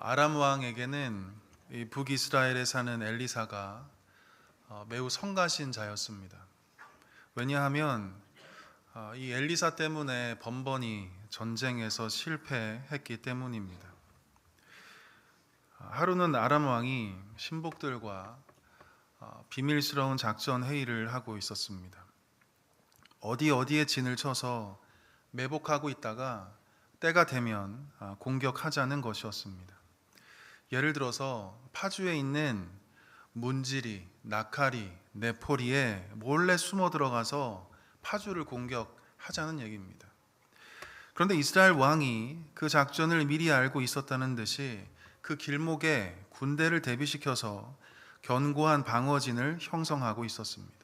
아람 왕에게는 이 북이스라엘에 사는 엘리사가 매우 성가신 자였습니다. 왜냐하면 이 엘리사 때문에 번번이 전쟁에서 실패했기 때문입니다. 하루는 아람 왕이 신복들과 비밀스러운 작전 회의를 하고 있었습니다. 어디에 진을 쳐서 매복하고 있다가 때가 되면 공격하자는 것이었습니다. 예를 들어서 파주에 있는 문지리, 나카리, 네포리에 몰래 숨어 들어가서 파주를 공격하자는 얘기입니다. 그런데 이스라엘 왕이 그 작전을 미리 알고 있었다는 듯이 그 길목에 군대를 대비시켜서 견고한 방어진을 형성하고 있었습니다.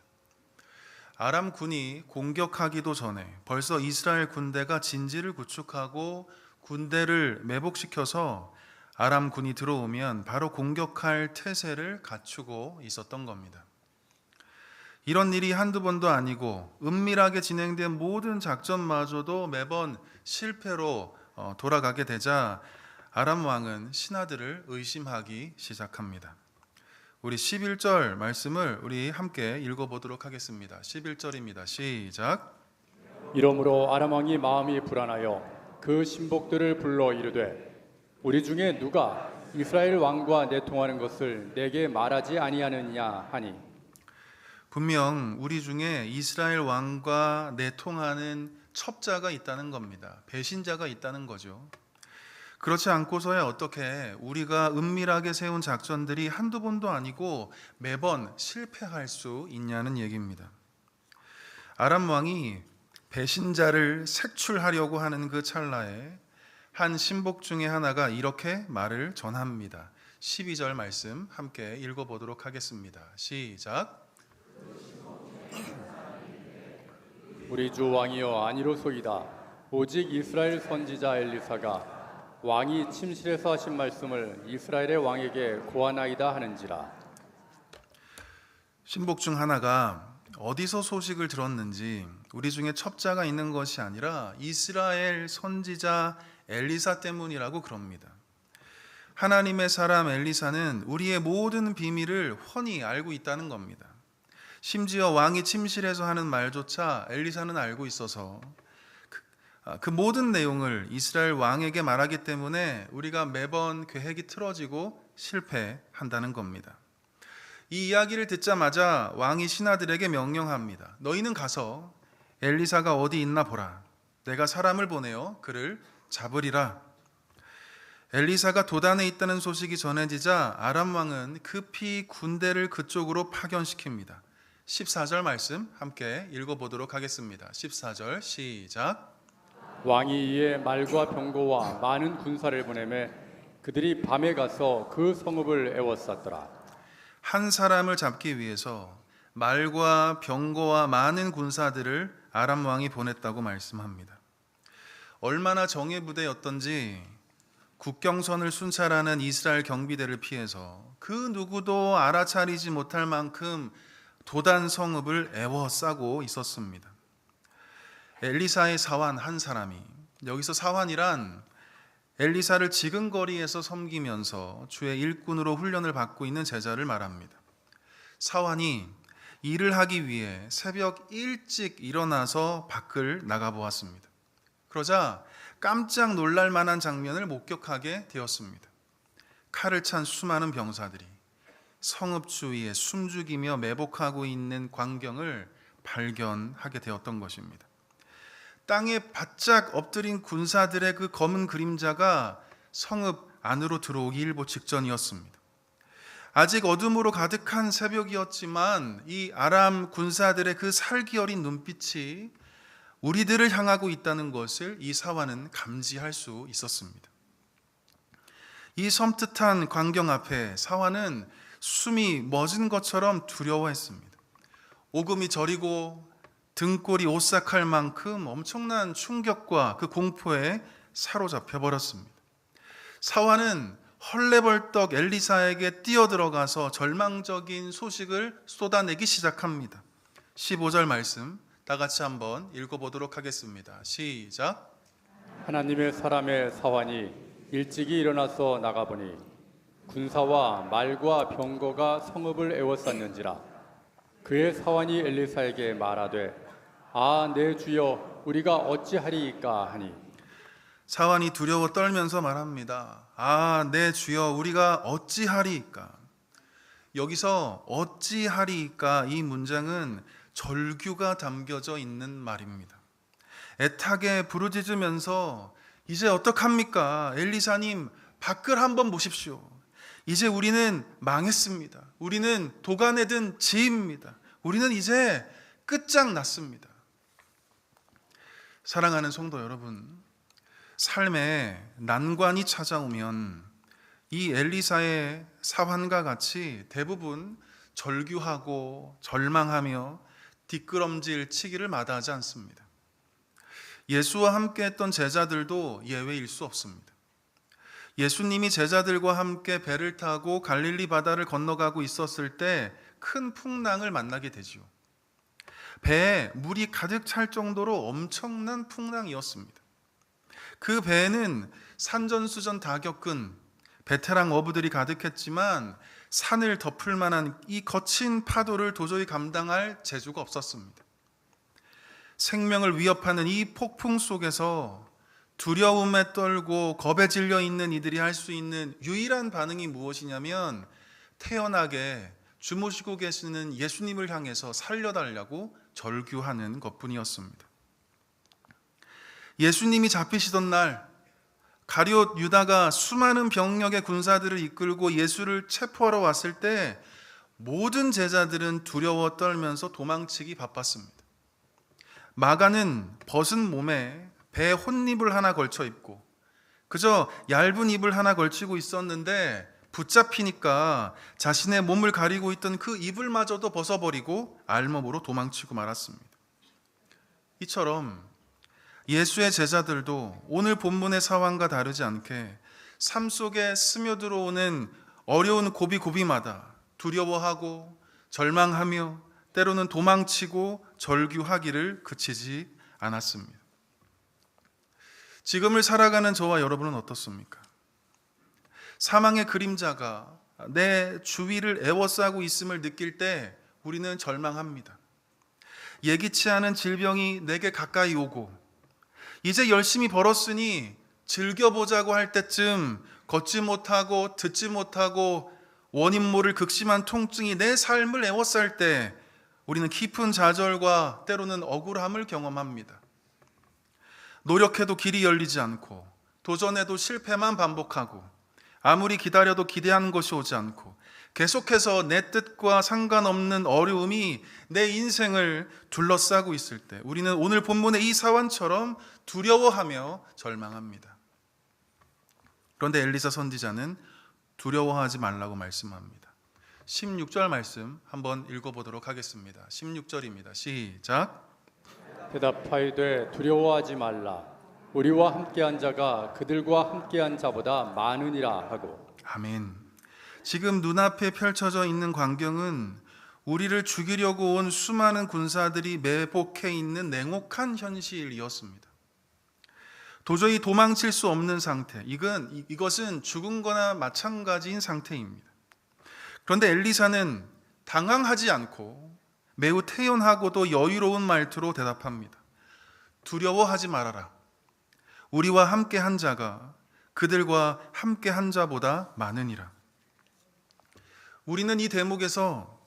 아람 군이 공격하기도 전에 벌써 이스라엘 군대가 진지를 구축하고 군대를 매복시켜서 아람 군이 들어오면 바로 공격할 태세를 갖추고 있었던 겁니다. 이런 일이 한두 번도 아니고 은밀하게 진행된 모든 작전마저도 매번 실패로 돌아가게 되자 아람 왕은 신하들을 의심하기 시작합니다. 우리 11절 말씀을 우리 함께 읽어보도록 하겠습니다. 11절입니다. 시작. 이러므로 아람 왕이 마음이 불안하여 그 신복들을 불러 이르되 우리 중에 누가 이스라엘 왕과 내통하는 것을 내게 말하지 아니하느냐 하니. 분명 우리 중에 이스라엘 왕과 내통하는 첩자가 있다는 겁니다. 배신자가 있다는 거죠. 그렇지 않고서야 어떻게 우리가 은밀하게 세운 작전들이 한두 번도 아니고 매번 실패할 수 있냐는 얘기입니다. 아람 왕이 배신자를 색출하려고 하는 그 찰나에 한 신복 중에 하나가 이렇게 말을 전합니다. 12절 말씀 함께 읽어보도록 하겠습니다. 시작. 우리 주 왕이여 아니로소이다. 오직 이스라엘 선지자 엘리사가 왕이 침실에서 하신 말씀을 이스라엘의 왕에게 고하나이다 하는지라. 신복 중 하나가 어디서 소식을 들었는지 우리 중에 첩자가 있는 것이 아니라 이스라엘 선지자 엘리사 때문이라고 그럽니다. 하나님의 사람 엘리사는 우리의 모든 비밀을 훤히 알고 있다는 겁니다. 심지어 왕이 침실에서 하는 말조차 엘리사는 알고 있어서 그 모든 내용을 이스라엘 왕에게 말하기 때문에 우리가 매번 계획이 틀어지고 실패한다는 겁니다. 이 이야기를 듣자마자 왕이 신하들에게 명령합니다. 너희는 가서 엘리사가 어디 있나 보라. 내가 사람을 보내어 그를 잡으리라. 엘리사가 도단에 있다는 소식이 전해지자 아람 왕은 급히 군대를 그쪽으로 파견시킵니다. 14절 말씀 함께 읽어보도록 하겠습니다. 14절 시작. 왕이 이에 말과 병거와 많은 군사를 보내매 그들이 밤에 가서 그 성읍을 에워쌌더라. 한 사람을 잡기 위해서 말과 병거와 많은 군사들을 아람 왕이 보냈다고 말씀합니다. 얼마나 정예부대였던지 국경선을 순찰하는 이스라엘 경비대를 피해서 그 누구도 알아차리지 못할 만큼 도단 성읍을 에워싸고 있었습니다. 엘리사의 사환 한 사람이, 여기서 사환이란 엘리사를 지근거리에서 섬기면서 주의 일꾼으로 훈련을 받고 있는 제자를 말합니다. 사환이 일을 하기 위해 새벽 일찍 일어나서 밖을 나가보았습니다. 그러자 깜짝 놀랄 만한 장면을 목격하게 되었습니다. 칼을 찬 수많은 병사들이 성읍 주위에 숨죽이며 매복하고 있는 광경을 발견하게 되었던 것입니다. 땅에 바짝 엎드린 군사들의 그 검은 그림자가 성읍 안으로 들어오기 일보 직전이었습니다. 아직 어둠으로 가득한 새벽이었지만 이 아람 군사들의 그 살기 어린 눈빛이 우리들을 향하고 있다는 것을 이 사환은 감지할 수 있었습니다. 이 섬뜩한 광경 앞에 사환은 숨이 멎은 것처럼 두려워했습니다. 오금이 저리고 등골이 오싹할 만큼 엄청난 충격과 그 공포에 사로잡혀 버렸습니다. 사환은 헐레벌떡 엘리사에게 뛰어들어가서 절망적인 소식을 쏟아내기 시작합니다. 15절 말씀 다 같이 한번 읽어보도록 하겠습니다. 시작. 하나님의 사람의 사환이 일찍이 일어나서 나가보니 군사와 말과 병거가 성읍을 에워쌌는지라. 그의 사환이 엘리사에게 말하되 아 내 주여 우리가 어찌하리이까 하니 사환이 두려워 떨면서 말합니다. 아, 내 주여, 우리가 어찌하리이까. 여기서 어찌하리이까 이 문장은 절규가 담겨져 있는 말입니다. 애타게 부르짖으면서 이제 어떡합니까? 엘리사님, 밖을 한번 보십시오. 이제 우리는 망했습니다. 우리는 도간에 든 지입니다. 우리는 이제 끝장났습니다. 사랑하는 성도 여러분, 삶에 난관이 찾아오면 이 엘리사의 사환과 같이 대부분 절규하고 절망하며 뒷걸음질 치기를 마다하지 않습니다. 예수와 함께 했던 제자들도 예외일 수 없습니다. 예수님이 제자들과 함께 배를 타고 갈릴리 바다를 건너가고 있었을 때 큰 풍랑을 만나게 되지요. 배에 물이 가득 찰 정도로 엄청난 풍랑이었습니다. 그 배에는 산전수전 다 겪은 베테랑 어부들이 가득했지만 산을 덮을 만한 이 거친 파도를 도저히 감당할 재주가 없었습니다. 생명을 위협하는 이 폭풍 속에서 두려움에 떨고 겁에 질려 있는 이들이 할 수 있는 유일한 반응이 무엇이냐면 태연하게 주무시고 계시는 예수님을 향해서 살려달라고 절규하는 것뿐이었습니다. 예수님이 잡히시던 날 가룟 유다가 수많은 병력의 군사들을 이끌고 예수를 체포하러 왔을 때 모든 제자들은 두려워 떨면서 도망치기 바빴습니다. 마가는 벗은 몸에 배 혼입을 하나 걸쳐 입고 그저 얇은 입을 하나 걸치고 있었는데 붙잡히니까 자신의 몸을 가리고 있던 그 이불마저도 벗어버리고 알몸으로 도망치고 말았습니다. 이처럼 예수의 제자들도 오늘 본문의 상황과 다르지 않게 삶 속에 스며들어오는 어려운 고비고비마다 두려워하고 절망하며 때로는 도망치고 절규하기를 그치지 않았습니다. 지금을 살아가는 저와 여러분은 어떻습니까? 사망의 그림자가 내 주위를 에워싸고 있음을 느낄 때 우리는 절망합니다. 예기치 않은 질병이 내게 가까이 오고 이제 열심히 벌었으니 즐겨보자고 할 때쯤 걷지 못하고 듣지 못하고 원인 모를 극심한 통증이 내 삶을 에워쌀 때 우리는 깊은 좌절과 때로는 억울함을 경험합니다. 노력해도 길이 열리지 않고 도전해도 실패만 반복하고 아무리 기다려도 기대하는 것이 오지 않고 계속해서 내 뜻과 상관없는 어려움이 내 인생을 둘러싸고 있을 때 우리는 오늘 본문의 이 사환처럼 두려워하며 절망합니다. 그런데 엘리사 선지자는 두려워하지 말라고 말씀합니다. 16절 말씀 한번 읽어보도록 하겠습니다. 16절입니다. 시작. 대답하이되 두려워하지 말라. 우리와 함께한 자가 그들과 함께한 자보다 많으니라 하고. 아멘. 지금 눈앞에 펼쳐져 있는 광경은 우리를 죽이려고 온 수많은 군사들이 매복해 있는 냉혹한 현실이었습니다. 도저히 도망칠 수 없는 상태, 이것은 죽은 거나 마찬가지인 상태입니다. 그런데 엘리사는 당황하지 않고 매우 태연하고도 여유로운 말투로 대답합니다. 두려워하지 말아라. 우리와 함께 한 자가 그들과 함께 한 자보다 많으니라. 우리는 이 대목에서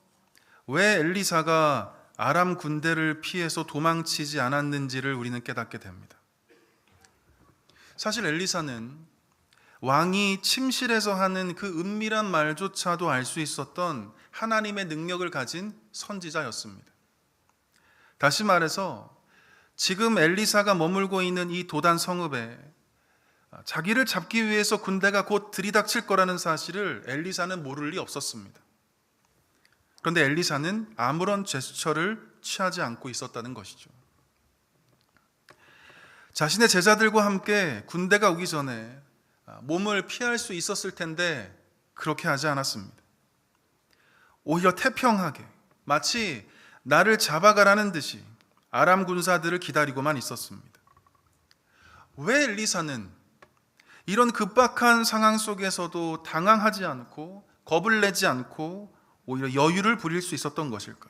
왜 엘리사가 아람 군대를 피해서 도망치지 않았는지를 우리는 깨닫게 됩니다. 사실 엘리사는 왕이 침실에서 하는 그 은밀한 말조차도 알 수 있었던 하나님의 능력을 가진 선지자였습니다. 다시 말해서 지금 엘리사가 머물고 있는 이 도단 성읍에 자기를 잡기 위해서 군대가 곧 들이닥칠 거라는 사실을 엘리사는 모를 리 없었습니다. 그런데 엘리사는 아무런 제스처를 취하지 않고 있었다는 것이죠. 자신의 제자들과 함께 군대가 오기 전에 몸을 피할 수 있었을 텐데 그렇게 하지 않았습니다. 오히려 태평하게 마치 나를 잡아가라는 듯이 아람 군사들을 기다리고만 있었습니다. 왜 엘리사는 이런 급박한 상황 속에서도 당황하지 않고 겁을 내지 않고 오히려 여유를 부릴 수 있었던 것일까?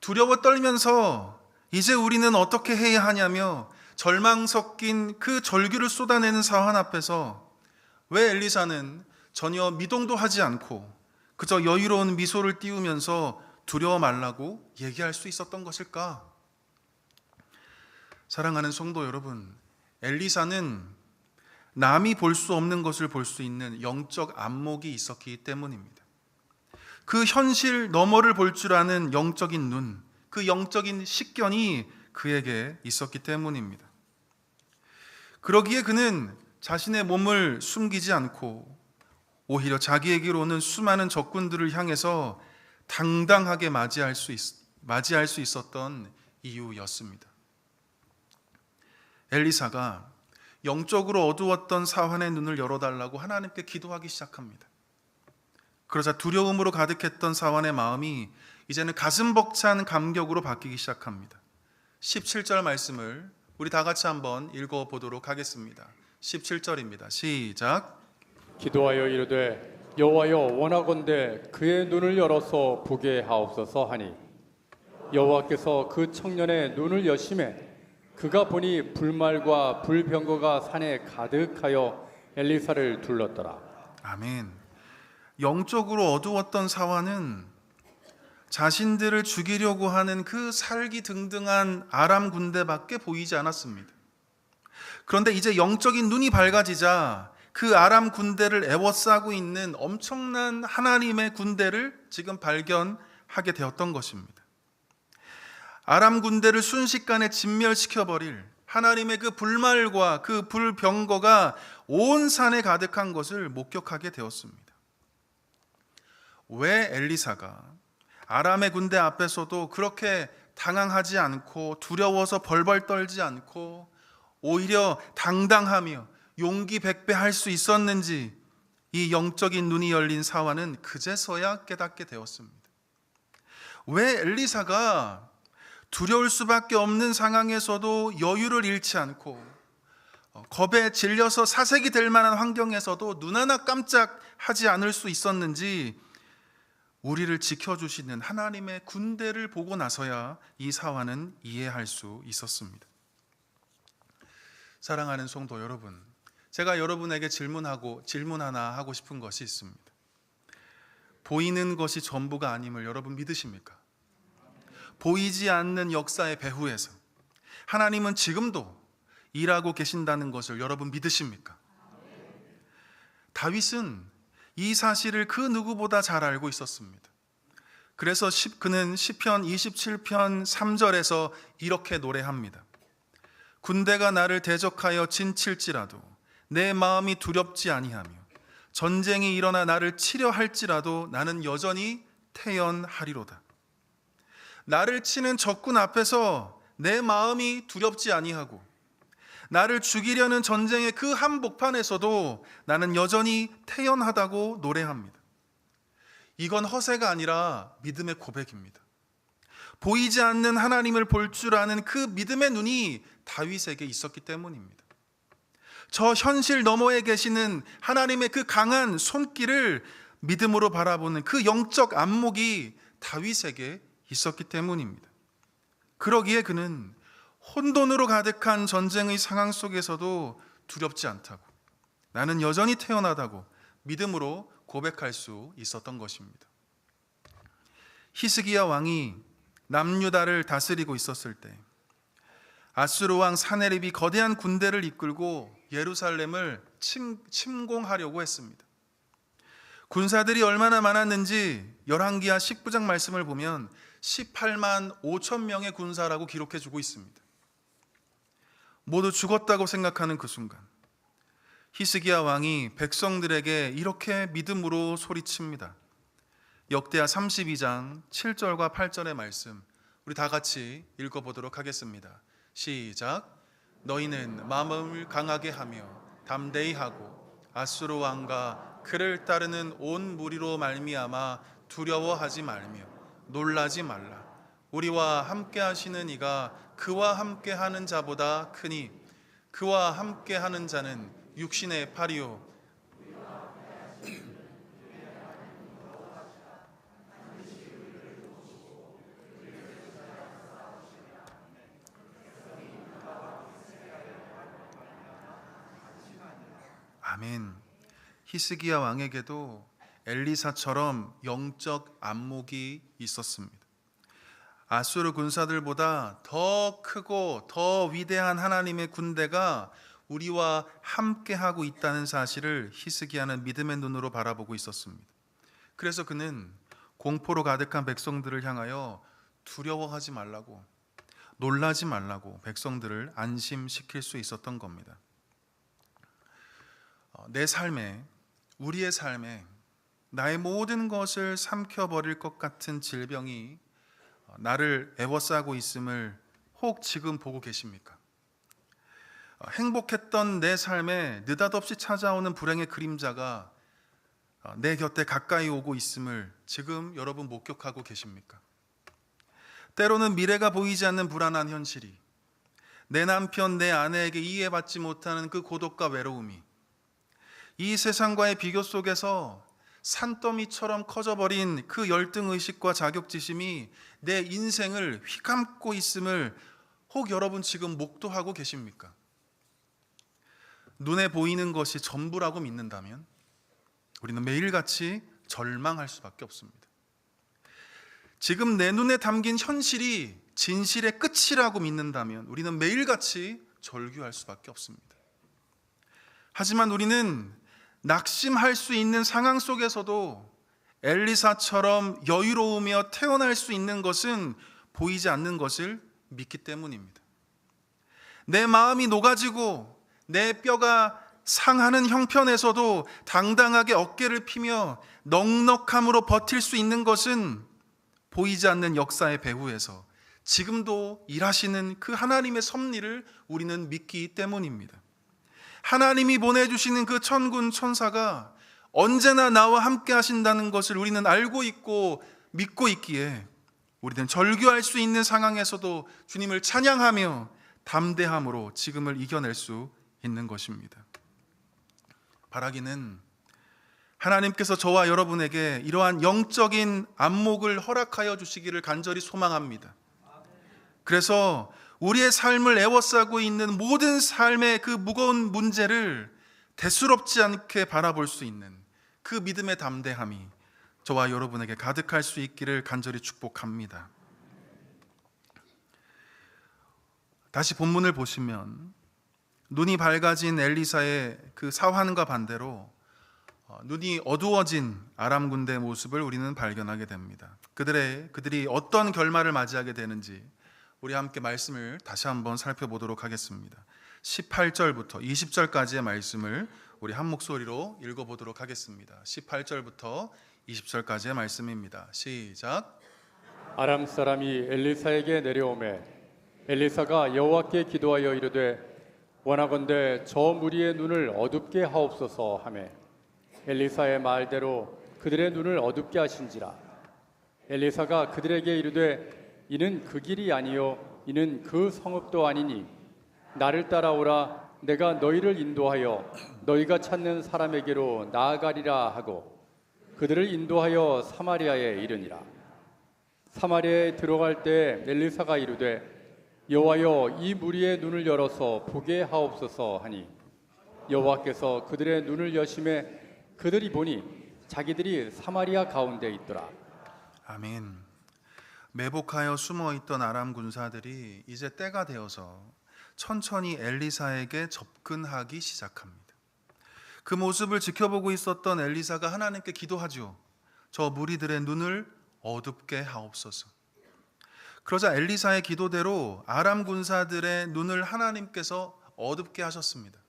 두려워 떨면서 이제 우리는 어떻게 해야 하냐며 절망 섞인 그 절규를 쏟아내는 상황 앞에서 왜 엘리사는 전혀 미동도 하지 않고 그저 여유로운 미소를 띄우면서 두려워 말라고 얘기할 수 있었던 것일까? 사랑하는 성도 여러분, 엘리사는 남이 볼 수 없는 것을 볼 수 있는 영적 안목이 있었기 때문입니다. 그 현실 너머를 볼 줄 아는 영적인 눈, 그 영적인 식견이 그에게 있었기 때문입니다. 그러기에 그는 자신의 몸을 숨기지 않고 오히려 자기에게로 오는 수많은 적군들을 향해서 당당하게 맞이할 수 있었던 이유였습니다. 엘리사가 영적으로 어두웠던 사환의 눈을 열어달라고 하나님께 기도하기 시작합니다. 그러자 두려움으로 가득했던 사환의 마음이 이제는 가슴 벅찬 감격으로 바뀌기 시작합니다. 17절 말씀을 우리 다 같이 한번 읽어보도록 하겠습니다. 17절입니다. 시작. 기도하여 이르되 여호와여 원하건대 그의 눈을 열어서 보게 하옵소서 하니 여호와께서 그 청년의 눈을 여심해 그가 보니 불말과 불병거가 산에 가득하여 엘리사를 둘렀더라. 아멘. 영적으로 어두웠던 사환은 자신들을 죽이려고 하는 그 살기등등한 아람 군대밖에 보이지 않았습니다. 그런데 이제 영적인 눈이 밝아지자 그 아람 군대를 에워싸고 있는 엄청난 하나님의 군대를 지금 발견하게 되었던 것입니다. 아람 군대를 순식간에 진멸시켜버릴 하나님의 그 불말과 그 불병거가 온 산에 가득한 것을 목격하게 되었습니다. 왜 엘리사가 아람의 군대 앞에서도 그렇게 당황하지 않고 두려워서 벌벌 떨지 않고 오히려 당당하며 용기 백배할 수 있었는지 이 영적인 눈이 열린 사환은 그제서야 깨닫게 되었습니다. 왜 엘리사가 두려울 수밖에 없는 상황에서도 여유를 잃지 않고 겁에 질려서 사색이 될 만한 환경에서도 눈 하나 깜짝하지 않을 수 있었는지 우리를 지켜주시는 하나님의 군대를 보고 나서야 이 사환은 이해할 수 있었습니다. 사랑하는 성도 여러분, 제가 여러분에게 질문 하나 하고 싶은 것이 있습니다. 보이는 것이 전부가 아님을 여러분 믿으십니까? 보이지 않는 역사의 배후에서 하나님은 지금도 일하고 계신다는 것을 여러분 믿으십니까? 다윗은 이 사실을 그 누구보다 잘 알고 있었습니다. 그래서 그는 시편 27편 3절에서 이렇게 노래합니다. 군대가 나를 대적하여 진칠지라도 내 마음이 두렵지 아니하며 전쟁이 일어나 나를 치려 할지라도 나는 여전히 태연하리로다. 나를 치는 적군 앞에서 내 마음이 두렵지 아니하고 나를 죽이려는 전쟁의 그 한복판에서도 나는 여전히 태연하다고 노래합니다. 이건 허세가 아니라 믿음의 고백입니다. 보이지 않는 하나님을 볼 줄 아는 그 믿음의 눈이 다윗에게 있었기 때문입니다. 저 현실 너머에 계시는 하나님의 그 강한 손길을 믿음으로 바라보는 그 영적 안목이 다윗에게 있었기 때문입니다. 그러기에 그는 혼돈으로 가득한 전쟁의 상황 속에서도 두렵지 않다고, 나는 여전히 태어나다고 믿음으로 고백할 수 있었던 것입니다. 히스기야 왕이 남유다를 다스리고 있었을 때 아수르 왕 사네립이 거대한 군대를 이끌고 예루살렘을 침공하려고 했습니다. 군사들이 얼마나 많았는지 열왕기하 19장 말씀을 보면 18만 5천 명의 군사라고 기록해 주고 있습니다. 모두 죽었다고 생각하는 그 순간 히스기야 왕이 백성들에게 이렇게 믿음으로 소리칩니다. 역대하 32장 7절과 8절의 말씀 우리 다 같이 읽어보도록 하겠습니다. 시작. 너희는 마음을 강하게 하며 담대히 하고 아수르 왕과 그를 따르는 온 무리로 말미암아 두려워하지 말며 놀라지 말라. 우리와 함께 하시는 이가 그와 함께 하는 자보다 크니 그와 함께 하는 자는 육신의 팔이요. 아멘. 히스기야 왕에게도 엘리사처럼 영적 안목이 있었습니다. 아수르 군사들보다 더 크고 더 위대한 하나님의 군대가 우리와 함께하고 있다는 사실을 히스기야는 믿음의 눈으로 바라보고 있었습니다. 그래서 그는 공포로 가득한 백성들을 향하여 두려워하지 말라고, 놀라지 말라고 백성들을 안심시킬 수 있었던 겁니다. 내 삶에, 우리의 삶에 나의 모든 것을 삼켜버릴 것 같은 질병이 나를 애워싸고 있음을 혹 지금 보고 계십니까? 행복했던 내 삶에 느닷없이 찾아오는 불행의 그림자가 내 곁에 가까이 오고 있음을 지금 여러분 목격하고 계십니까? 때로는 미래가 보이지 않는 불안한 현실이, 내 남편, 내 아내에게 이해받지 못하는 그 고독과 외로움이, 이 세상과의 비교 속에서 산더미처럼 커져버린 그 열등의식과 자격지심이 내 인생을 휘감고 있음을 혹 여러분 지금 목도하고 계십니까? 눈에 보이는 것이 전부라고 믿는다면 우리는 매일같이 절망할 수밖에 없습니다. 지금 내 눈에 담긴 현실이 진실의 끝이라고 믿는다면 우리는 매일같이 절규할 수밖에 없습니다. 하지만 우리는 낙심할 수 있는 상황 속에서도 엘리사처럼 여유로우며 태어날 수 있는 것은 보이지 않는 것을 믿기 때문입니다. 내 마음이 녹아지고 내 뼈가 상하는 형편에서도 당당하게 어깨를 피며 넉넉함으로 버틸 수 있는 것은 보이지 않는 역사의 배후에서 지금도 일하시는 그 하나님의 섭리를 우리는 믿기 때문입니다. 하나님이 보내주시는 그 천군 천사가 언제나 나와 함께 하신다는 것을 우리는 알고 있고 믿고 있기에 우리는 절규할 수 있는 상황에서도 주님을 찬양하며 담대함으로 지금을 이겨낼 수 있는 것입니다. 바라기는 하나님께서 저와 여러분에게 이러한 영적인 안목을 허락하여 주시기를 간절히 소망합니다. 그래서 우리의 삶을 애워싸고 있는 모든 삶의 그 무거운 문제를 대수롭지 않게 바라볼 수 있는 그 믿음의 담대함이 저와 여러분에게 가득할 수 있기를 간절히 축복합니다. 다시 본문을 보시면 눈이 밝아진 엘리사의 그 사환과 반대로 눈이 어두워진 아람 군대의 모습을 우리는 발견하게 됩니다. 그들이 어떤 결말을 맞이하게 되는지 우리 함께 말씀을 다시 한번 살펴보도록 하겠습니다. 18절부터 20절까지의 말씀을 우리 한 목소리로 읽어보도록 하겠습니다. 18절부터 20절까지의 말씀입니다. 시작. 아람 사람이 엘리사에게 내려오매 엘리사가 여호와께 기도하여 이르되 원하건대 저 무리의 눈을 어둡게 하옵소서 하매 엘리사의 말대로 그들의 눈을 어둡게 하신지라. 엘리사가 그들에게 이르되 이는 그 길이 아니요 이는 그 성읍도 아니니 나를 따라오라. 내가 너희를 인도하여 너희가 찾는 사람에게로 나아가리라 하고 그들을 인도하여 사마리아에 이르니라. 사마리아에 들어갈 때 엘리사가 이르되 여호와여 이 무리의 눈을 열어서 보게 하옵소서 하니 여호와께서 그들의 눈을 여심해 그들이 보니 자기들이 사마리아 가운데 있더라. 아멘. 매복하여 숨어있던 아람 군사들이 이제 때가 되어서 천천히 엘리사에게 접근하기 시작합니다. 그 모습을 지켜보고 있었던 엘리사가 하나님께 기도하죠. 저 무리들의 눈을 어둡게 하옵소서. 그러자 엘리사의 기도대로 아람 군사들의 눈을 하나님께서 어둡게 하셨습니다.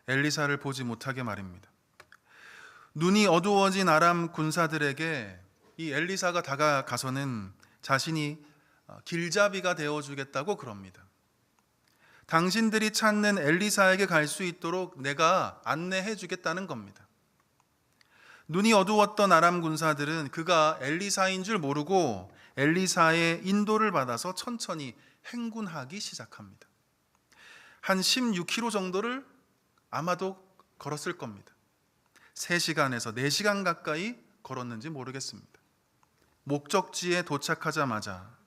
엘리사를 보지 못하게 말입니다. 눈이 어두워진 아람 군사들에게 이 엘리사가 다가가서는 자신이 길잡이가 되어주겠다고 그럽니다. 당신들이 찾는 엘리사에게 갈 수 있도록 내가 안내해 주겠다는 겁니다. 눈이 어두웠던 아람 군사들은 그가 엘리사인 줄 모르고 엘리사의 인도를 받아서 천천히 행군하기 시작합니다. 한 16km 정도를 아마도 걸었을 겁니다. 3시간에서 4시간 가까이 걸었는지 모르겠습니다. 목적지에 도착하자마자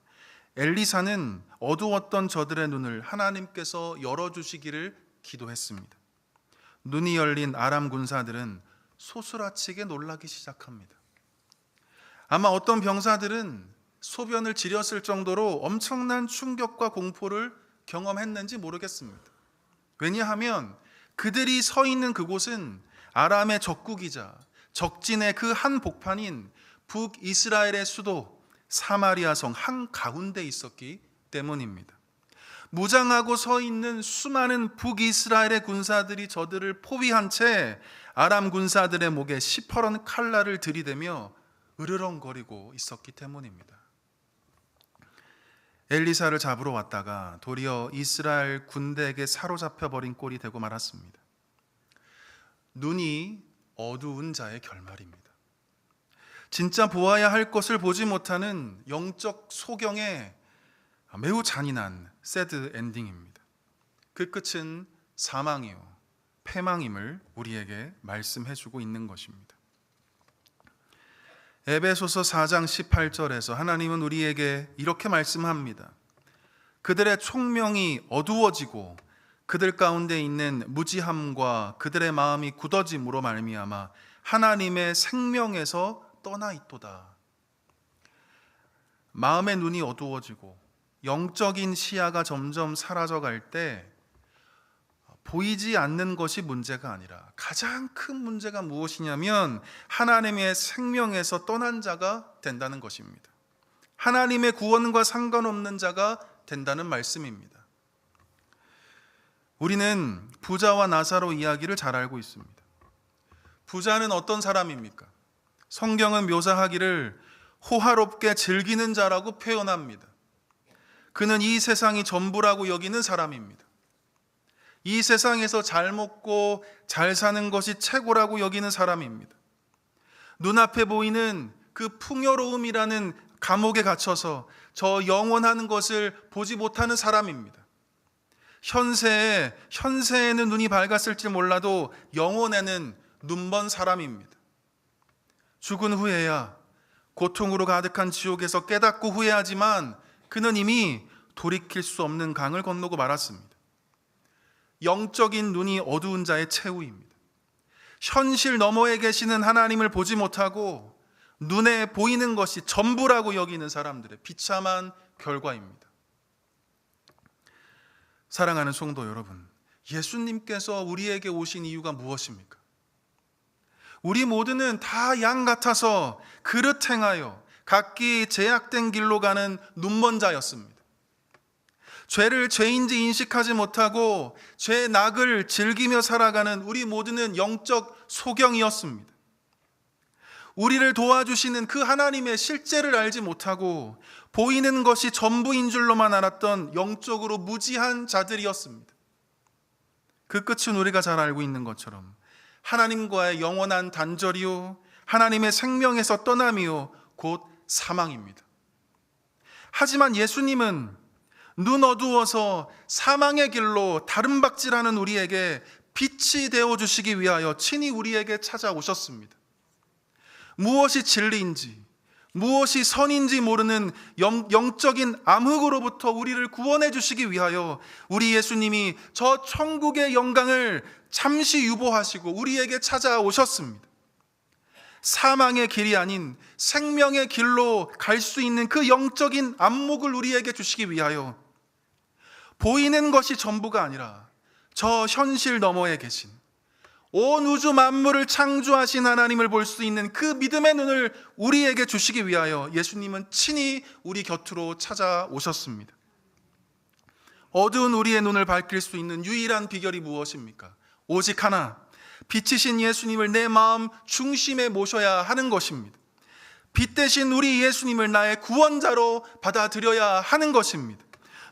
엘리사는 어두웠던 저들의 눈을 하나님께서 열어주시기를 기도했습니다. 눈이 열린 아람 군사들은 소스라치게 놀라기 시작합니다. 아마 어떤 병사들은 소변을 지렸을 정도로 엄청난 충격과 공포를 경험했는지 모르겠습니다. 왜냐하면 그들이 서 있는 그곳은 아람의 적국이자 적진의 그 한 복판인 북이스라엘의 수도 사마리아 성 한가운데 있었기 때문입니다. 무장하고 서 있는 수많은 북이스라엘의 군사들이 저들을 포위한 채 아람 군사들의 목에 시퍼런 칼날을 들이대며 으르렁거리고 있었기 때문입니다. 엘리사를 잡으러 왔다가 도리어 이스라엘 군대에게 사로잡혀 버린 꼴이 되고 말았습니다. 눈이 어두운 자의 결말입니다. 진짜 보아야 할 것을 보지 못하는 영적 소경의 매우 잔인한 새드 엔딩입니다. 그 끝은 사망이요 패망임을 우리에게 말씀해주고 있는 것입니다. 에베소서 4장 18절에서 하나님은 우리에게 이렇게 말씀합니다. 그들의 총명이 어두워지고 그들 가운데 있는 무지함과 그들의 마음이 굳어짐으로 말미암아 하나님의 생명에서 떠나 있도다. 마음의 눈이 어두워지고 영적인 시야가 점점 사라져갈 때 보이지 않는 것이 문제가 아니라 가장 큰 문제가 무엇이냐면 하나님의 생명에서 떠난 자가 된다는 것입니다. 하나님의 구원과 상관없는 자가 된다는 말씀입니다. 우리는 부자와 나사로 이야기를 잘 알고 있습니다. 부자는 어떤 사람입니까? 성경은 묘사하기를 호화롭게 즐기는 자라고 표현합니다. 그는 이 세상이 전부라고 여기는 사람입니다. 이 세상에서 잘 먹고 잘 사는 것이 최고라고 여기는 사람입니다. 눈앞에 보이는 그 풍요로움이라는 감옥에 갇혀서 저 영원한 것을 보지 못하는 사람입니다. 현세에는 눈이 밝았을지 몰라도 영혼에는 눈먼 사람입니다. 죽은 후에야 고통으로 가득한 지옥에서 깨닫고 후회하지만 그는 이미 돌이킬 수 없는 강을 건너고 말았습니다. 영적인 눈이 어두운 자의 최후입니다. 현실 너머에 계시는 하나님을 보지 못하고 눈에 보이는 것이 전부라고 여기는 사람들의 비참한 결과입니다. 사랑하는 성도 여러분, 예수님께서 우리에게 오신 이유가 무엇입니까? 우리 모두는 다 양 같아서 그릇 행하여 각기 제약된 길로 가는 눈먼 자였습니다. 죄를 죄인지 인식하지 못하고 죄의 낙을 즐기며 살아가는 우리 모두는 영적 소경이었습니다. 우리를 도와주시는 그 하나님의 실제를 알지 못하고 보이는 것이 전부인 줄로만 알았던 영적으로 무지한 자들이었습니다. 그 끝은 우리가 잘 알고 있는 것처럼 하나님과의 영원한 단절이요 하나님의 생명에서 떠남이요 곧 사망입니다. 하지만 예수님은 눈 어두워서 사망의 길로 다름박질하는 우리에게 빛이 되어주시기 위하여 친히 우리에게 찾아오셨습니다. 무엇이 진리인지 무엇이 선인지 모르는 영적인 암흑으로부터 우리를 구원해 주시기 위하여 우리 예수님이 저 천국의 영광을 잠시 유보하시고 우리에게 찾아오셨습니다. 사망의 길이 아닌 생명의 길로 갈 수 있는 그 영적인 안목을 우리에게 주시기 위하여 보이는 것이 전부가 아니라 저 현실 너머에 계신 온 우주 만물을 창조하신 하나님을 볼 수 있는 그 믿음의 눈을 우리에게 주시기 위하여 예수님은 친히 우리 곁으로 찾아오셨습니다. 어두운 우리의 눈을 밝힐 수 있는 유일한 비결이 무엇입니까? 오직 하나, 빛이신 예수님을 내 마음 중심에 모셔야 하는 것입니다. 빛 대신 우리 예수님을 나의 구원자로 받아들여야 하는 것입니다.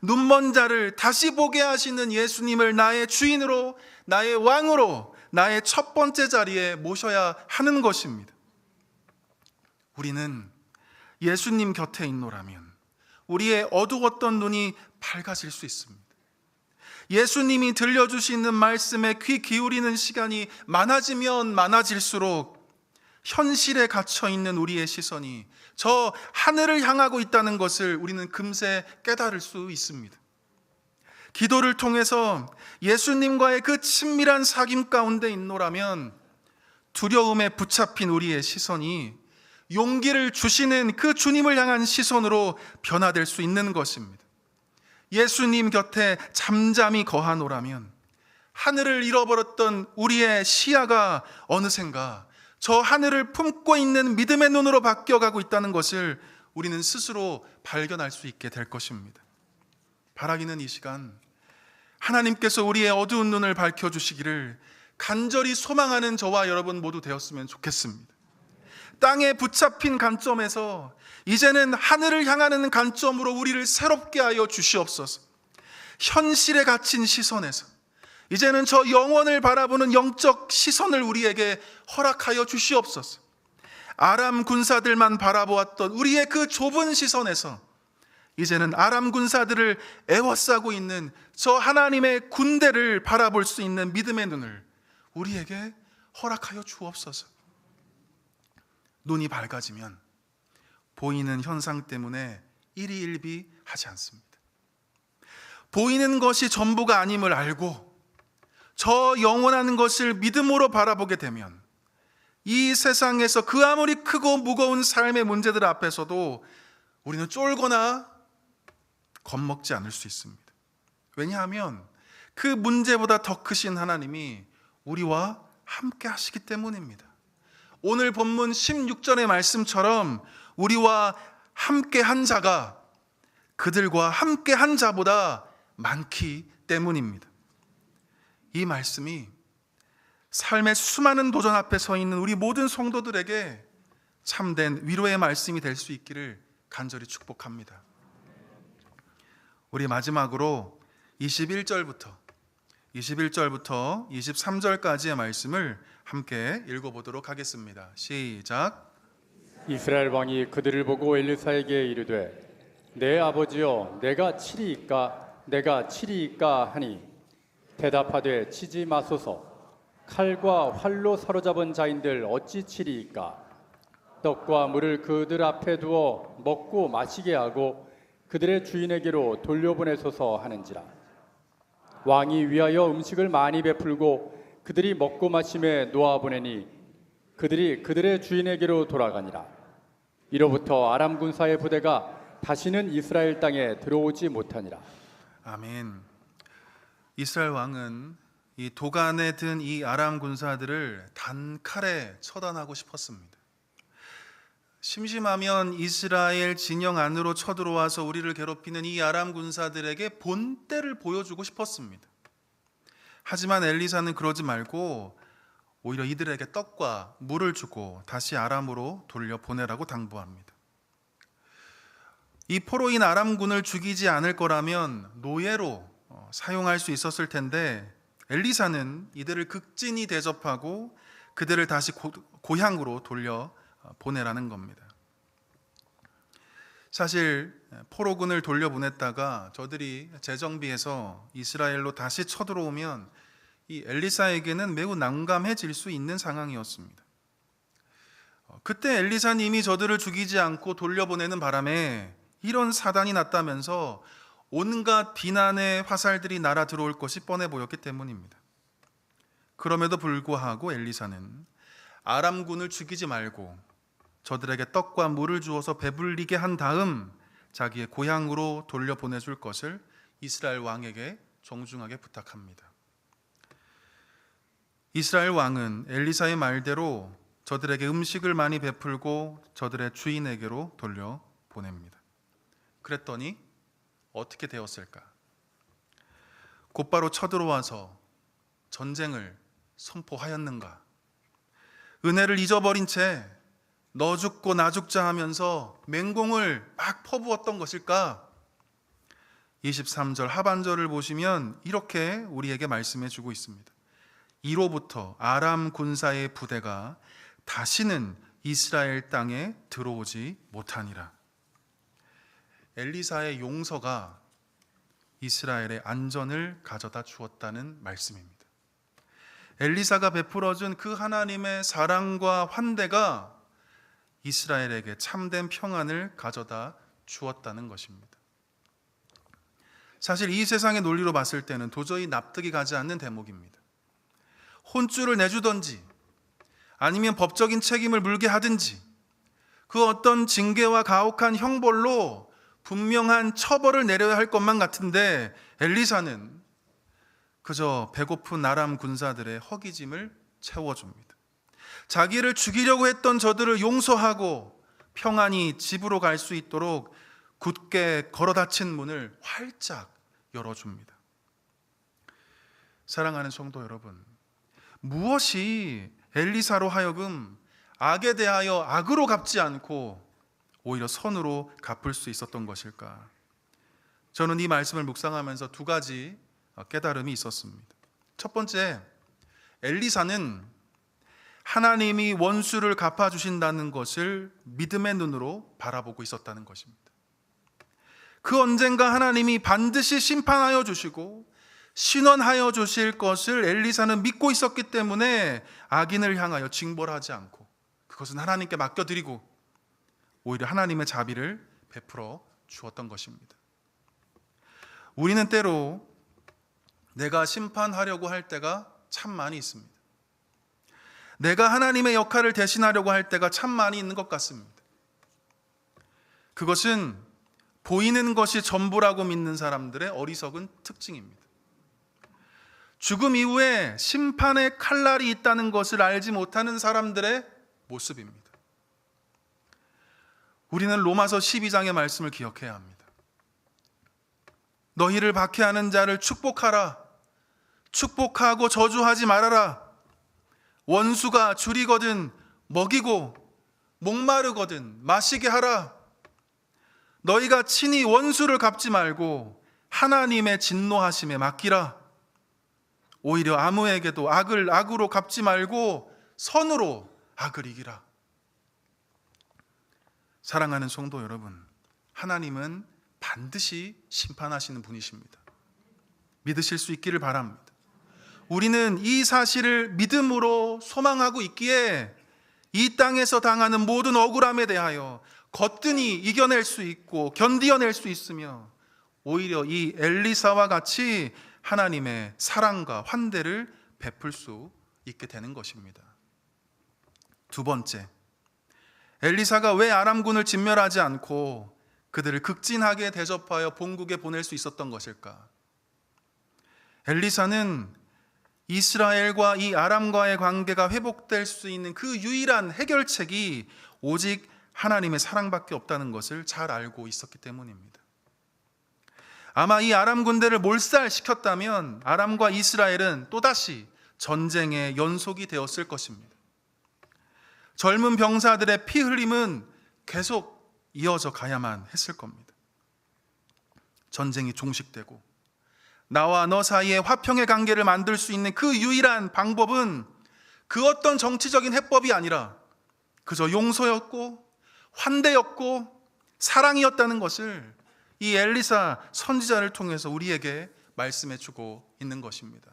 눈먼 자를 다시 보게 하시는 예수님을 나의 주인으로, 나의 왕으로, 나의 첫 번째 자리에 모셔야 하는 것입니다. 우리는 예수님 곁에 있노라면 우리의 어두웠던 눈이 밝아질 수 있습니다. 예수님이 들려주시는 말씀에 귀 기울이는 시간이 많아지면 많아질수록 현실에 갇혀 있는 우리의 시선이 저 하늘을 향하고 있다는 것을 우리는 금세 깨달을 수 있습니다. 기도를 통해서 예수님과의 그 친밀한 사귐 가운데 있노라면 두려움에 붙잡힌 우리의 시선이 용기를 주시는 그 주님을 향한 시선으로 변화될 수 있는 것입니다. 예수님 곁에 잠잠히 거하노라면 하늘을 잃어버렸던 우리의 시야가 어느샌가 저 하늘을 품고 있는 믿음의 눈으로 바뀌어가고 있다는 것을 우리는 스스로 발견할 수 있게 될 것입니다. 바라기는 이 시간 하나님께서 우리의 어두운 눈을 밝혀주시기를 간절히 소망하는 저와 여러분 모두 되었으면 좋겠습니다. 땅에 붙잡힌 관점에서 이제는 하늘을 향하는 관점으로 우리를 새롭게 하여 주시옵소서. 현실에 갇힌 시선에서 이제는 저 영원을 바라보는 영적 시선을 우리에게 허락하여 주시옵소서. 아람 군사들만 바라보았던 우리의 그 좁은 시선에서 이제는 아람 군사들을 애워싸고 있는 저 하나님의 군대를 바라볼 수 있는 믿음의 눈을 우리에게 허락하여 주옵소서. 눈이 밝아지면 보이는 현상 때문에 일희일비하지 않습니다. 보이는 것이 전부가 아님을 알고 저 영원한 것을 믿음으로 바라보게 되면 이 세상에서 그 아무리 크고 무거운 삶의 문제들 앞에서도 우리는 쫄거나 겁먹지 않을 수 있습니다. 왜냐하면 그 문제보다 더 크신 하나님이 우리와 함께 하시기 때문입니다. 오늘 본문 16절의 말씀처럼 우리와 함께 한 자가 그들과 함께 한 자보다 많기 때문입니다. 이 말씀이 삶의 수많은 도전 앞에 서 있는 우리 모든 성도들에게 참된 위로의 말씀이 될 수 있기를 간절히 축복합니다. 우리 마지막으로 21절부터 23절까지의 말씀을 함께 읽어보도록 하겠습니다. 시작. 이스라엘 왕이 그들을 보고 엘리사에게 이르되 내 아버지여 내가 치리이까 하니 대답하되 치지 마소서. 칼과 활로 사로잡은 자인들 어찌 치리이까. 떡과 물을 그들 앞에 두어 먹고 마시게 하고 그들의 주인에게로 돌려보내소서 하는지라. 왕이 위하여 음식을 많이 베풀고 그들이 먹고 마심에 놓아보내니 그들이 그들의 주인에게로 돌아가니라. 이로부터 아람 군사의 부대가 다시는 이스라엘 땅에 들어오지 못하니라. 아멘. 이스라엘 왕은 이 도간에 든 이 아람 군사들을 단칼에 처단하고 싶었습니다. 심심하면 이스라엘 진영 안으로 쳐들어와서 우리를 괴롭히는 이 아람 군사들에게 본때를 보여주고 싶었습니다. 하지만 엘리사는 그러지 말고 오히려 이들에게 떡과 물을 주고 다시 아람으로 돌려보내라고 당부합니다. 이 포로인 아람군을 죽이지 않을 거라면 노예로 사용할 수 있었을 텐데 엘리사는 이들을 극진히 대접하고 그들을 다시 고향으로 돌려보내라는 겁니다. 사실 포로군을 돌려보냈다가 저들이 재정비해서 이스라엘로 다시 쳐들어오면 이 엘리사에게는 매우 난감해질 수 있는 상황이었습니다. 그때 엘리사는 이미 저들을 죽이지 않고 돌려보내는 바람에 이런 사단이 났다면서 온갖 비난의 화살들이 날아 들어올 것이 뻔해 보였기 때문입니다. 그럼에도 불구하고 엘리사는 아람군을 죽이지 말고 저들에게 떡과 물을 주어서 배불리게 한 다음 자기의 고향으로 돌려보내줄 것을 이스라엘 왕에게 정중하게 부탁합니다. 이스라엘 왕은 엘리사의 말대로 저들에게 음식을 많이 베풀고 저들의 주인에게로 돌려보냅니다. 그랬더니 어떻게 되었을까? 곧바로 쳐들어와서 전쟁을 선포하였는가? 은혜를 잊어버린 채 너 죽고 나 죽자 하면서 맹공을 막 퍼부었던 것일까? 23절 하반절을 보시면 이렇게 우리에게 말씀해 주고 있습니다. 이로부터 아람 군사의 부대가 다시는 이스라엘 땅에 들어오지 못하니라. 엘리사의 용서가 이스라엘의 안전을 가져다 주었다는 말씀입니다. 엘리사가 베풀어준 그 하나님의 사랑과 환대가 이스라엘에게 참된 평안을 가져다 주었다는 것입니다. 사실 이 세상의 논리로 봤을 때는 도저히 납득이 가지 않는 대목입니다. 혼쭐을 내주든지 아니면 법적인 책임을 물게 하든지 그 어떤 징계와 가혹한 형벌로 분명한 처벌을 내려야 할 것만 같은데 엘리사는 그저 배고픈 아람 군사들의 허기짐을 채워줍니다. 자기를 죽이려고 했던 저들을 용서하고 평안히 집으로 갈 수 있도록 굳게 걸어 닫힌 문을 활짝 열어줍니다. 사랑하는 성도 여러분, 무엇이 엘리사로 하여금 악에 대하여 악으로 갚지 않고 오히려 선으로 갚을 수 있었던 것일까? 저는 이 말씀을 묵상하면서 두 가지 깨달음이 있었습니다. 첫 번째, 엘리사는 하나님이 원수를 갚아주신다는 것을 믿음의 눈으로 바라보고 있었다는 것입니다. 그 언젠가 하나님이 반드시 심판하여 주시고 신원하여 주실 것을 엘리사는 믿고 있었기 때문에 악인을 향하여 징벌하지 않고 그것은 하나님께 맡겨드리고 오히려 하나님의 자비를 베풀어 주었던 것입니다. 우리는 때로 내가 심판하려고 할 때가 참 많이 있습니다. 내가 하나님의 역할을 대신하려고 할 때가 참 많이 있는 것 같습니다. 그것은 보이는 것이 전부라고 믿는 사람들의 어리석은 특징입니다. 죽음 이후에 심판의 칼날이 있다는 것을 알지 못하는 사람들의 모습입니다. 우리는 로마서 12장의 말씀을 기억해야 합니다. 너희를 박해하는 자를 축복하라. 축복하고 저주하지 말아라. 원수가 줄이거든 먹이고 목마르거든 마시게 하라. 너희가 친히 원수를 갚지 말고 하나님의 진노하심에 맡기라. 오히려 아무에게도 악을 악으로 갚지 말고 선으로 악을 이기라. 사랑하는 성도 여러분, 하나님은 반드시 심판하시는 분이십니다. 믿으실 수 있기를 바랍니다. 우리는 이 사실을 믿음으로 소망하고 있기에 이 땅에서 당하는 모든 억울함에 대하여 거뜬히 이겨낼 수 있고 견디어낼 수 있으며 오히려 이 엘리사와 같이 하나님의 사랑과 환대를 베풀 수 있게 되는 것입니다. 두 번째, 엘리사가 왜 아람군을 진멸하지 않고 그들을 극진하게 대접하여 본국에 보낼 수 있었던 것일까? 엘리사는 이스라엘과 이 아람과의 관계가 회복될 수 있는 그 유일한 해결책이 오직 하나님의 사랑밖에 없다는 것을 잘 알고 있었기 때문입니다. 아마 이 아람 군대를 몰살시켰다면 아람과 이스라엘은 또다시 전쟁의 연속이 되었을 것입니다. 젊은 병사들의 피 흘림은 계속 이어져 가야만 했을 겁니다. 전쟁이 종식되고 나와 너 사이에 화평의 관계를 만들 수 있는 그 유일한 방법은 그 어떤 정치적인 해법이 아니라 그저 용서였고 환대였고 사랑이었다는 것을 이 엘리사 선지자를 통해서 우리에게 말씀해 주고 있는 것입니다.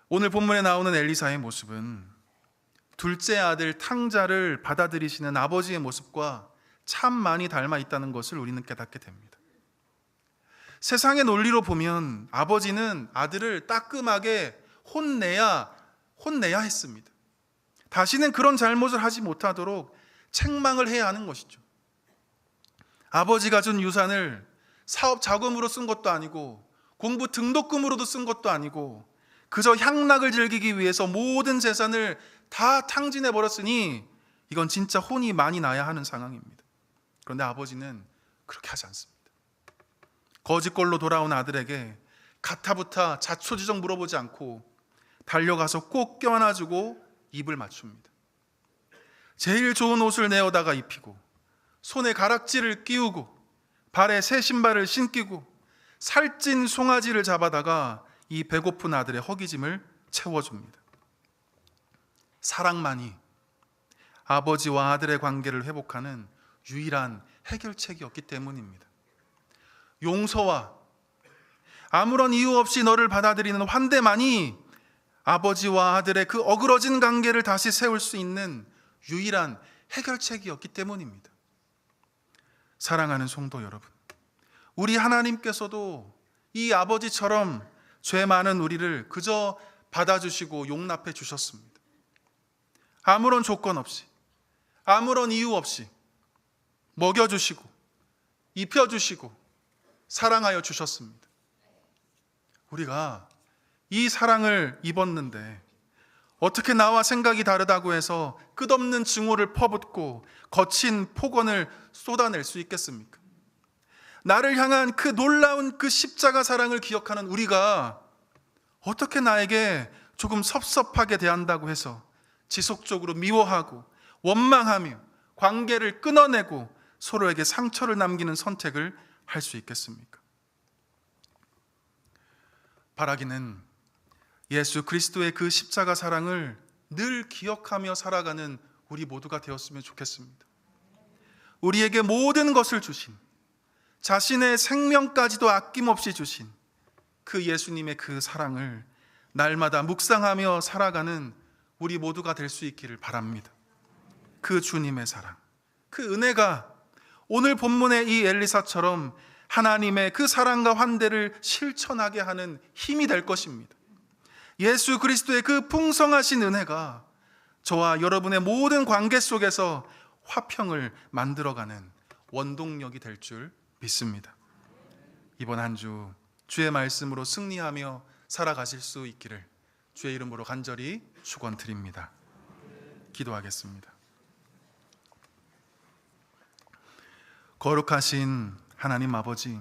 오늘 본문에 나오는 엘리사의 모습은 둘째 아들 탕자를 받아들이시는 아버지의 모습과 참 많이 닮아 있다는 것을 우리는 깨닫게 됩니다. 세상의 논리로 보면 아버지는 아들을 따끔하게 혼내야 했습니다. 다시는 그런 잘못을 하지 못하도록 책망을 해야 하는 것이죠. 아버지가 준 유산을 사업 자금으로 쓴 것도 아니고 공부 등록금으로도 쓴 것도 아니고 그저 향락을 즐기기 위해서 모든 재산을 다 탕진해 버렸으니 이건 진짜 혼이 많이 나야 하는 상황입니다. 그런데 아버지는 그렇게 하지 않습니다. 거짓골로 돌아온 아들에게 가타부타 자초지종 물어보지 않고 달려가서 꼭 껴안아주고 입을 맞춥니다. 제일 좋은 옷을 내어다가 입히고 손에 가락지를 끼우고 발에 새 신발을 신기고 살찐 송아지를 잡아다가 이 배고픈 아들의 허기짐을 채워줍니다. 사랑만이 아버지와 아들의 관계를 회복하는 유일한 해결책이었기 때문입니다. 용서와 아무런 이유 없이 너를 받아들이는 환대만이 아버지와 아들의 그 어그러진 관계를 다시 세울 수 있는 유일한 해결책이었기 때문입니다. 사랑하는 성도 여러분, 우리 하나님께서도 이 아버지처럼 죄 많은 우리를 그저 받아주시고 용납해 주셨습니다. 아무런 조건 없이, 아무런 이유 없이 먹여주시고 입혀주시고 사랑하여 주셨습니다. 우리가 이 사랑을 입었는데 어떻게 나와 생각이 다르다고 해서 끝없는 증오를 퍼붓고 거친 폭언을 쏟아낼 수 있겠습니까? 나를 향한 그 놀라운 그 십자가 사랑을 기억하는 우리가 어떻게 나에게 조금 섭섭하게 대한다고 해서 지속적으로 미워하고 원망하며 관계를 끊어내고 서로에게 상처를 남기는 선택을 할 수 있겠습니까? 바라기는 예수 그리스도의 그 십자가 사랑을 늘 기억하며 살아가는 우리 모두가 되었으면 좋겠습니다. 우리에게 모든 것을 주신, 자신의 생명까지도 아낌없이 주신 그 예수님의 그 사랑을 날마다 묵상하며 살아가는 우리 모두가 될 수 있기를 바랍니다. 그 주님의 사랑, 그 은혜가 오늘 본문의 이 엘리사처럼 하나님의 그 사랑과 환대를 실천하게 하는 힘이 될 것입니다. 예수 그리스도의 그 풍성하신 은혜가 저와 여러분의 모든 관계 속에서 화평을 만들어가는 원동력이 될 줄 믿습니다. 이번 한 주 주의 말씀으로 승리하며 살아가실 수 있기를 주의 이름으로 간절히 축원드립니다. 기도하겠습니다. 거룩하신 하나님 아버지,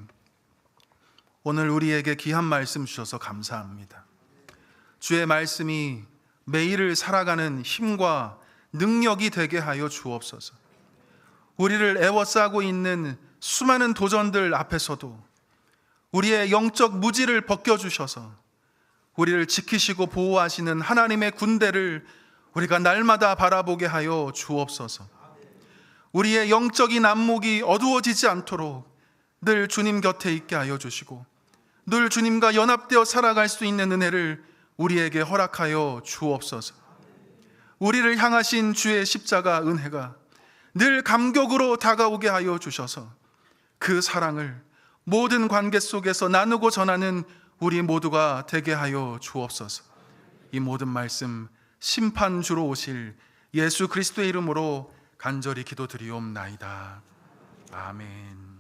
오늘 우리에게 귀한 말씀 주셔서 감사합니다. 주의 말씀이 매일을 살아가는 힘과 능력이 되게 하여 주옵소서. 우리를 애워싸고 있는 수많은 도전들 앞에서도 우리의 영적 무지를 벗겨주셔서 우리를 지키시고 보호하시는 하나님의 군대를 우리가 날마다 바라보게 하여 주옵소서. 우리의 영적인 안목이 어두워지지 않도록 늘 주님 곁에 있게 하여 주시고 늘 주님과 연합되어 살아갈 수 있는 은혜를 우리에게 허락하여 주옵소서. 우리를 향하신 주의 십자가 은혜가 늘 감격으로 다가오게 하여 주셔서 그 사랑을 모든 관계 속에서 나누고 전하는 우리 모두가 되게 하여 주옵소서. 이 모든 말씀 심판주로 오실 예수 그리스도의 이름으로 간절히 기도드리옵나이다. 아멘.